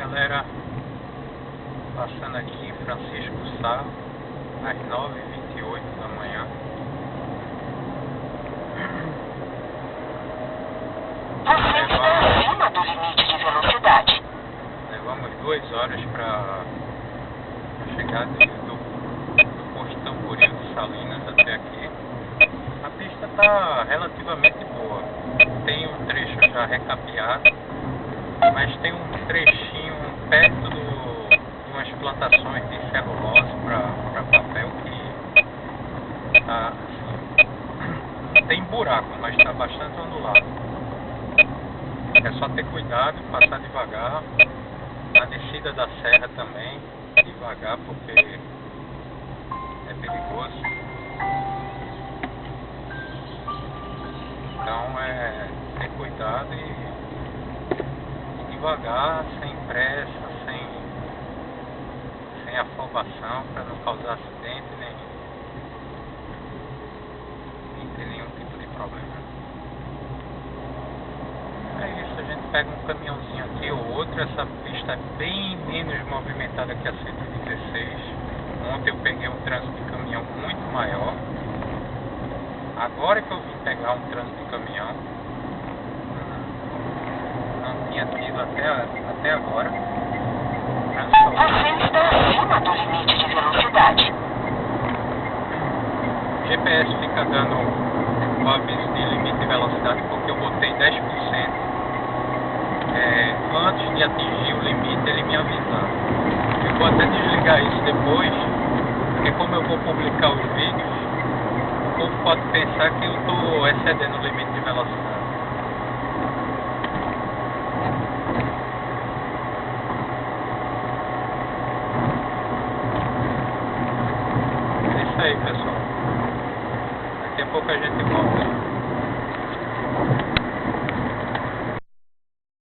galera, passando aqui em Francisco Sá, às 9h28 da manhã. Você está acima do limite de velocidade. Levamos 2 horas para chegar do posto Tamboril de Salinas até aqui. A pista está relativamente boa. Tem um trecho já recapeado, mas tem um trechinho perto de umas plantações de celulose para papel que tá, assim, não tem buraco, mas está bastante ondulado. É só ter cuidado, passar devagar. Na descida da serra também, devagar, porque é perigoso. Então ter cuidado e devagar, sem pressa, sem afobação, para não causar acidente nem ter nenhum tipo de problema. É isso, a gente pega um caminhãozinho aqui ou outro. Essa pista é bem menos movimentada que a 116. Ontem eu peguei um trânsito de caminhão muito maior. Agora que eu vim pegar um trânsito de caminhão, não tinha tido até agora. Você está acima do limite de velocidade. O GPS fica dando o aviso de limite de velocidade porque eu botei 10%. Antes de atingir o limite, ele me avisava. Eu vou até desligar isso depois, porque como eu vou publicar os vídeos, o povo pode pensar que eu estou excedendo o limite de velocidade. É isso aí, pessoal. Daqui a pouco a gente volta.